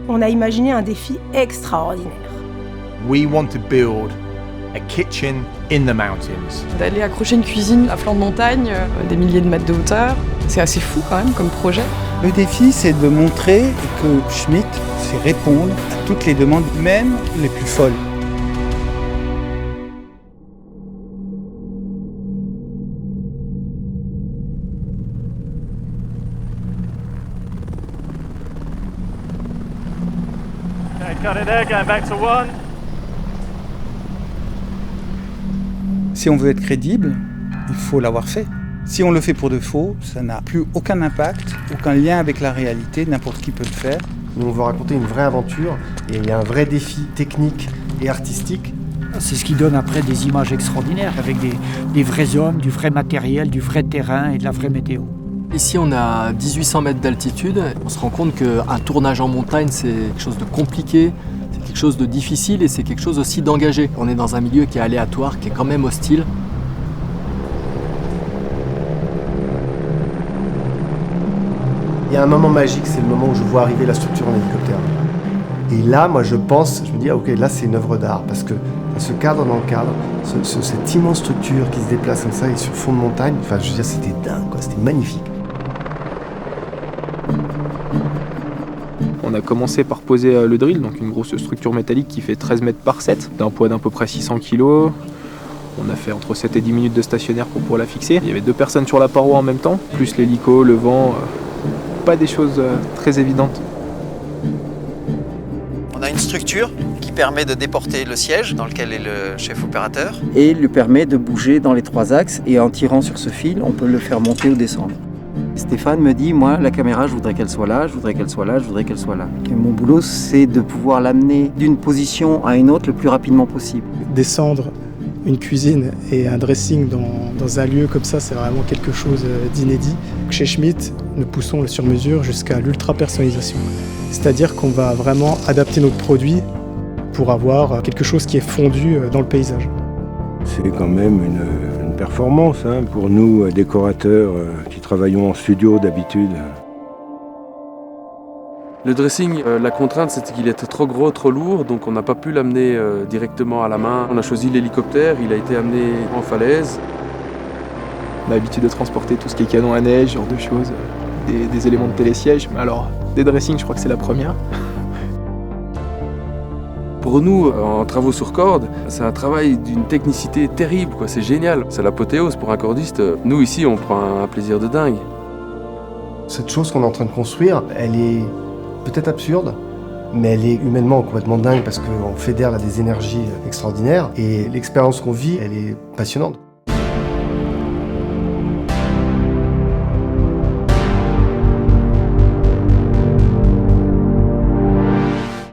on a imaginé un défi extraordinaire. We want to build a kitchen in the mountains. D'aller accrocher une cuisine à flanc de montagne, des milliers de mètres de hauteur, c'est assez fou quand même comme projet. Le défi, c'est de montrer que Schmitt sait répondre à toutes les demandes, même les plus folles. Cut it there, going back to 1. Si on veut être crédible, il faut l'avoir fait. Si on le fait pour de faux, ça n'a plus aucun impact, aucun lien avec la réalité, n'importe qui peut le faire. Nous, on veut raconter une vraie aventure et il y a un vrai défi technique et artistique. C'est ce qui donne après des images extraordinaires, avec des vrais hommes, du vrai matériel, du vrai terrain et de la vraie météo. Ici, on a 1800 mètres d'altitude. On se rend compte qu'un tournage en montagne, c'est quelque chose de compliqué, c'est quelque chose de difficile et c'est quelque chose aussi d'engagé. On est dans un milieu qui est aléatoire, qui est quand même hostile. Il y a un moment magique, c'est le moment où je vois arriver la structure en hélicoptère. Et là, moi, je me dis, ah, ok, là, c'est une œuvre d'art, parce que ce cadre dans le cadre, cette immense structure qui se déplace comme ça et sur fond de montagne, enfin, je veux dire, c'était dingue, quoi, c'était magnifique. On a commencé par poser le drill, donc une grosse structure métallique qui fait 13 mètres par 7, d'un poids d'à peu près 600 kg. On a fait entre 7 et 10 minutes de stationnaire pour pouvoir la fixer. Il y avait 2 personnes sur la paroi en même temps, plus l'hélico, le vent, pas des choses très évidentes. On a une structure qui permet de déporter le siège dans lequel est le chef opérateur. Et lui permet de bouger dans les 3 axes et en tirant sur ce fil, on peut le faire monter ou descendre. Stéphane me dit, moi, la caméra, je voudrais qu'elle soit là, je voudrais qu'elle soit là, je voudrais qu'elle soit là. Et mon boulot, c'est de pouvoir l'amener d'une position à une autre le plus rapidement possible. Descendre une cuisine et un dressing dans un lieu comme ça, c'est vraiment quelque chose d'inédit. Chez Schmitt, nous poussons le sur-mesure jusqu'à l'ultra-personnalisation. C'est-à-dire qu'on va vraiment adapter notre produit pour avoir quelque chose qui est fondu dans le paysage. C'est quand même une performance pour nous, décorateurs qui travaillons en studio d'habitude. Le dressing, la contrainte, c'était qu'il était trop gros, trop lourd, donc on n'a pas pu l'amener directement à la main. On a choisi l'hélicoptère, il a été amené en falaise. On a l'habitude de transporter tout ce qui est canon à neige, ce genre de choses, des éléments de télésiège. Mais alors, des dressings, je crois que c'est la première. Pour nous, en travaux sur corde, c'est un travail d'une technicité terrible, quoi. C'est génial. C'est l'apothéose pour un cordiste. Nous, ici, on prend un plaisir de dingue. Cette chose qu'on est en train de construire, elle est peut-être absurde, mais elle est humainement complètement dingue parce qu'on fédère là des énergies extraordinaires et l'expérience qu'on vit, elle est passionnante.